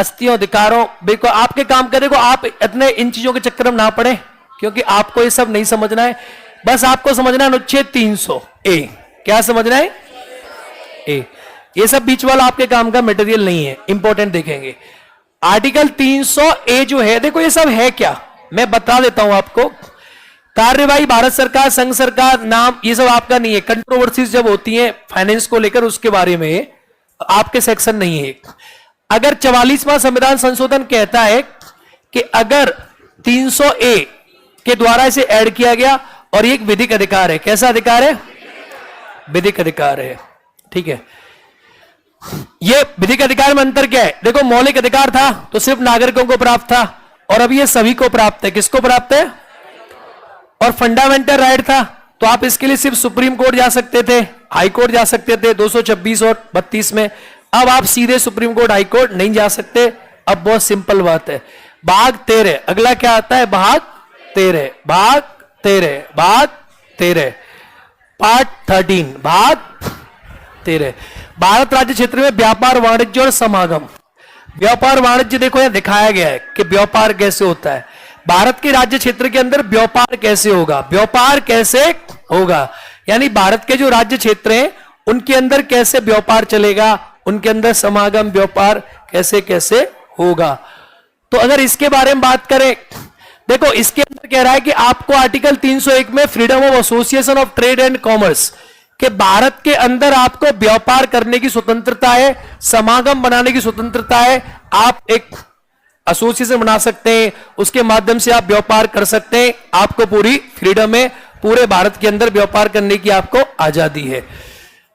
अस्तियों अधिकारों, देखो आपके काम करे को आप इतने इन चीजों के चक्कर में ना पड़े, क्योंकि आपको ये सब नहीं समझना है। बस आपको समझना है अनुच्छेद 300 ए। क्या समझना है? ए। ये सब बीच वाला आपके काम का मटेरियल नहीं है, इंपॉर्टेंट देखेंगे। आर्टिकल 300 ए जो है, देखो ये सब है क्या, मैं बता देता हूं आपको। कार्यवाही भारत सरकार, संघ सरकार, नाम, ये सब आपका नहीं है। कंट्रोवर्सीज जब होती हैं फाइनेंस को लेकर, उसके बारे में आपके सेक्शन नहीं है। अगर 44वां संविधान संशोधन कहता है कि अगर 300 ए के द्वारा इसे ऐड किया गया, और ये एक विधिक अधिकार है। कैसा अधिकार है? विधिक अधिकार है, ठीक है। ये विधिक अधिकार में अंतर क्या है? देखो मौलिक अधिकार था तो सिर्फ नागरिकों को प्राप्त था, और अब ये सभी को प्राप्त है। किसको प्राप्त है? और फंडामेंटल राइट था तो आप इसके लिए सिर्फ सुप्रीम कोर्ट जा सकते थे, हाई कोर्ट जा सकते थे 226 और 32 में। अब आप सीधे सुप्रीम कोर्ट, हाई कोर्ट नहीं जा सकते। अब बहुत सिंपल बात है। भाग 13, अगला क्या आता है? भाग 13, भाग 13, भाग 13, पार्ट 13, भाग 13। भारत राज्य क्षेत्र में व्यापार, वाणिज्य और समागम। व्यापार वाणिज्य देखो यहां दिखाया गया है कि व्यापार कैसे होता है। भारत के राज्य क्षेत्र के अंदर व्यापार कैसे होगा? व्यापार कैसे होगा यानी भारत के जो राज्य क्षेत्र हैं उनके अंदर कैसे व्यापार चलेगा, उनके अंदर समागम, व्यापार कैसे कैसे होगा। तो अगर इसके बारे में बात करें, देखो इसके अंदर कह रहा है कि आपको आर्टिकल 301 में freedom of association of trade and commerce कि भारत के अंदर आपको व्यापार करने की स्वतंत्रता है, समागम बनाने की स्वतंत्रता है। आप एक एसोसिएशन बना सकते हैं, उसके माध्यम से आप व्यापार कर सकते हैं। आपको पूरी फ्रीडम है, पूरे भारत के अंदर व्यापार करने की आपको आजादी है।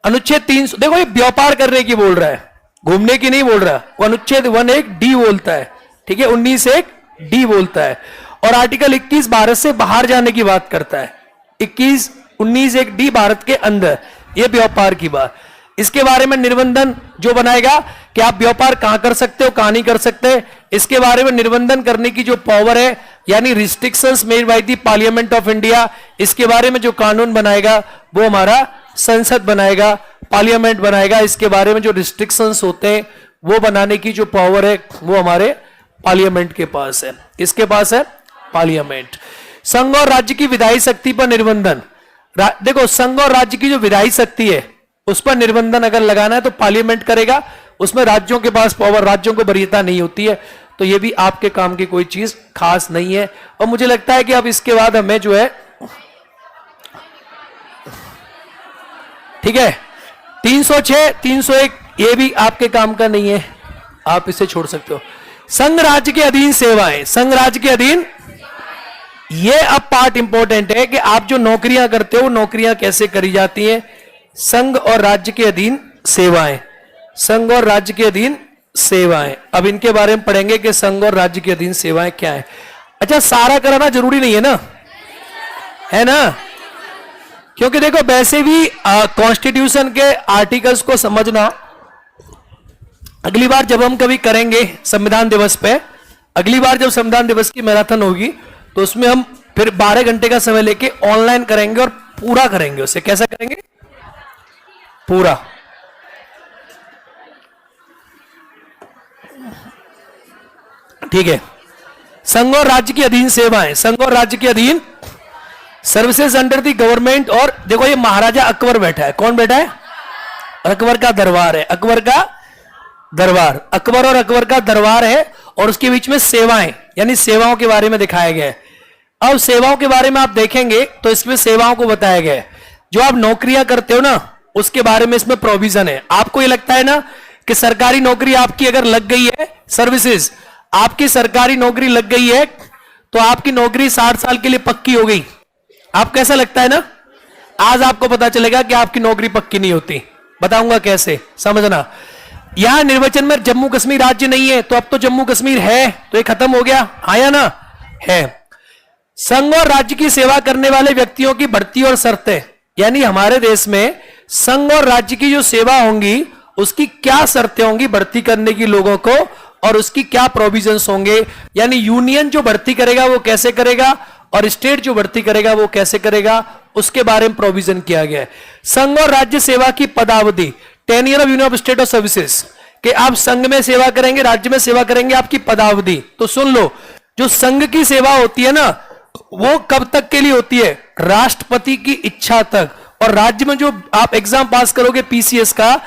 अनुच्छेद 300 देखो ये व्यापार करने की बोल रहा है, घूमने की नहीं बोल रहा। वो अनुच्छेद 1(1) डी बोलता है, ठीक है, 19(1) डी बोलता है। और आर्टिकल 21 भारत से बाहर जाने की बात करता है। 19(1) डी भारत के अंदर, ये व्यापार की बात। इसके बारे में निबंधन जो बनाएगा कि आप व्यापार कहां कर सकते हो, कहां नहीं कर सकते, इसके बारे में निबंधन करने की जो पावर है, यानी restrictions made by the parliament of India, इसके बारे में जो कानून बनाएगा वो हमारा संसद बनाएगा, पार्लियामेंट बनाएगा। इसके बारे में जो रिस्ट्रिक्शंस होते हैं वो बनाने की जो पावर है वो हमारे पार्लियामेंट के पास है। किसके पास है? पार्लियामेंट। संघ और राज्य की विधायी शक्ति पर निबंधन। देखो संघ और राज्य की जो विधायी शक्ति है उस पर निबंधन अगर लगाना है तो पार्लियामेंट करेगा, उसमें राज्यों के पास पावर, राज्यों को वरीयता नहीं होती है। तो ये भी आपके काम की कोई चीज खास नहीं है। और मुझे लगता है कि अब इसके बाद हमें जो है, ठीक है, 306, 301 ये भी आपके काम का नहीं है, आप इसे छोड़ सकते हो। संघ राज्य के अधीन सेवाएं, संघ राज्य के अधीन, ये अब पार्ट इंपॉर्टेंट है कि आप जो नौकरियां करते हो नौकरियां कैसे करी जाती हैं। संघ और राज्य के अधीन सेवाएं, संघ और राज्य के अधीन सेवाएं, अब इनके बारे में पढ़ेंगे कि संघ और राज्य के अधीन सेवाएं क्या है। अच्छा, सारा कराना जरूरी नहीं है ना, है ना, क्योंकि देखो वैसे भी कॉन्स्टिट्यूशन के आर्टिकल्स को समझना, अगली बार जब हम कभी करेंगे संविधान दिवस पे, अगली बार जब संविधान दिवस की मैराथन होगी तो उसमें हम फिर 12 घंटे का समय लेके ऑनलाइन करेंगे और पूरा करेंगे उसे। कैसा करेंगे? पूरा। ठीक है। संघ और राज्य की अधीन सेवाएं, संघ और राज्य के अधीन सर्विसेज अंडर द गवर्नमेंट। और देखो ये महाराजा अकबर बैठा है, कौन बैठा है? अकबर का दरबार है, अकबर का दरबार, अकबर और अकबर का दरबार है। और उसके बीच में सेवाएं, यानी सेवाओं के बारे में दिखाया गया है। अब सेवाओं के बारे में आप देखेंगे तो इसमें सेवाओं को बताया गया है। जो आप नौकरियां करते हो ना उसके बारे में इसमें प्रोविजन है। आपको ये लगता है ना कि सरकारी नौकरी आपकी अगर लग गई है, सर्विसेज आपकी सरकारी नौकरी लग गई है तो आपकी नौकरी 60 साल के लिए पक्की हो गई। आपको ऐसा लगता है ना? आज आपको पता चलेगा कि आपकी नौकरी पक्की नहीं होती। बताऊंगा कैसे, समझना। यहां निर्वाचन में जम्मू कश्मीर राज्य नहीं है तो अब तो जम्मू कश्मीर है, तो ये खत्म हो गया, आया ना, है। संघ और राज्य की सेवा करने वाले व्यक्तियों की भर्ती और शर्तें, यानी हमारे देश में संघ और राज्य की जो सेवा होंगी उसकी क्या शर्तें होंगी भर्ती करने की लोगों को, और उसकी क्या प्रोविजंस होंगे। यानी यूनियन जो भर्ती करेगा वो कैसे करेगा और स्टेट जो भर्ती करेगा वो कैसे करेगा, उसके बारे में प्रोविजन किया गया है। संघ और राज्य सेवा की पदावधि, tenure of union of state of services, कि आप संघ में सेवा करेंगे, राज्य में सेवा करेंगे, आपकी पदावधि। तो सुन लो, जो संघ की सेवा होती है ना, वो कब तक के लिए होती है? राष्ट्रपति की इच्छा तक। और राज्य में जो आप एग्जाम पास करोगे पीसीएस का,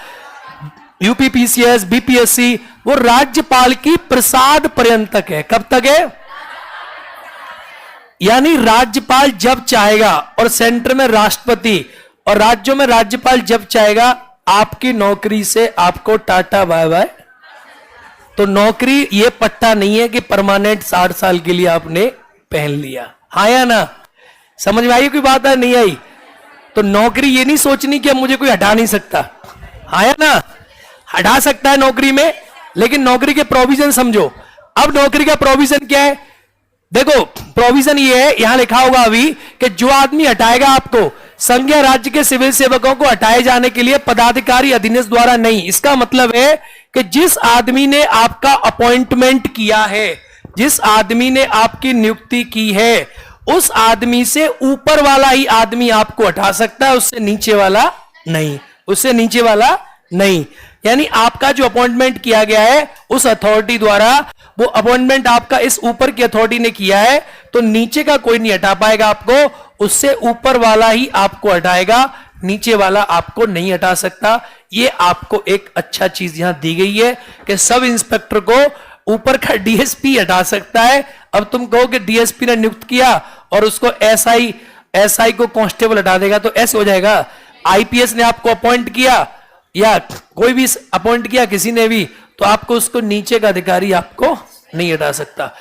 यूपी पीसीएस, बीपीएससी, वो राज्यपाल की प्रसाद पर्यंत तक है। कब तक है? यानी राज्यपाल जब चाहेगा, और सेंटर में राष्ट्रपति, और राज्यों में राज्यपाल जब चाहेगा, आपकी नौकरी से आपको टाटा बाय बाय। तो नौकरी ये पट्टा नहीं है कि परमानेंट 60 साल के लिए आपने पहन लिया। हाँ या ना? समझ में आई कोई बात है? नहीं आई? तो नौकरी ये नहीं सोचनी कि अब मुझे कोई हटा नहीं सकता। हाँ या ना? हटा सकता है नौकरी में, लेकिन नौकरी के प्रोविजन समझो। अब नौकरी का प्रोविजन क्या है? देखो, प्रोविजन ये है, यहां लिखा होगा अभी कि जो आदमी हटाएगा आपको, संघ या राज्य के सिविल सेवकों को हटाए जाने के लिए पदाधिकारी अधिनियम द्वारा नहीं। इसका मतलब है कि जिस आदमी ने आपका अपॉइंटमेंट किया है, जिस आदमी ने आपकी नियुक्ति की है, उस आदमी से ऊपर वाला ही आदमी आपको हटा सकता है, उससे नीचे वाला नहीं। उससे नीचे वाला नहीं। यानी आपका जो अपॉइंटमेंट किया गया है उस अथॉरिटी द्वारा, वो अपॉइंटमेंट आपका इस ऊपर की अथॉरिटी ने किया है, तो नीचे का कोई नहीं हटा पाएगा आपको, उससे ऊपर वाला ही आपको हटाएगा, नीचे वाला आपको नहीं हटा सकता। ये आपको एक अच्छा चीज यहां दी गई है कि सब इंस्पेक्टर को ऊपर का डीएसपी हटा सकता है। अब तुम कहो कि डीएसपी ने नियुक्त किया और उसको एसआई को कांस्टेबल हटा देगा, तो ऐसे हो जाएगा। आईपीएस ने आपको अपॉइंट किया, या कोई भी अपॉइंट किया किसी ने भी, तो आपको उसको नीचे का अधिकारी आपको नहीं हटा सकता।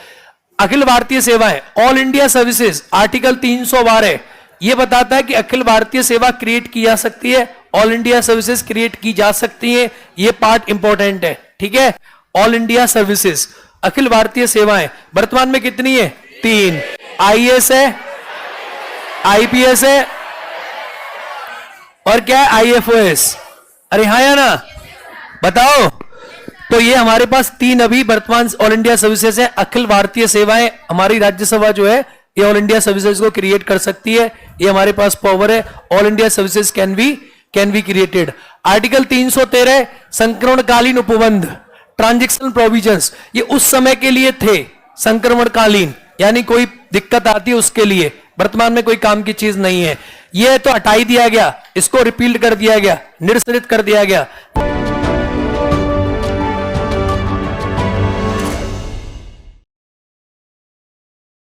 अखिल भारतीय सेवाएं, ऑल इंडिया सर्विसेज, आर्टिकल 312 ये बताता है कि अखिल भारतीय सेवा क्रिएट की जा सकती है, ऑल इंडिया सर्विसेज क्रिएट की जा सकती है। ये पार्ट इंपॉर्टेंट है, ठीक है। All India services, Akhil Bharatiya सेवाएं वर्तमान में कितनी है? 3। आईएएस है, आईपीएस है, और क्या है? आईएफओएस। अरे हाँ या ना? बताओ। तो ये हमारे पास 3 अभी वर्तमान ऑल इंडिया सर्विसेज है। अखिल भारतीय सेवाएं, हमारी राज्यसभा जो है ये ऑल इंडिया सर्विसेज को क्रिएट कर सकती है, ये हमारे पास पावर है। All India services can be created. Article 313 संक्रमणकालीन उपबंध, ट्रांजैक्शन प्रोविजंस, ये उस समय के लिए थे, संक्रमणकालीन, यानी कोई दिक्कत आती है उसके लिए, वर्तमान में कोई काम की चीज नहीं है। ये तो हटाई दिया गया, इसको रिपील कर दिया गया, निरसनित कर दिया गया।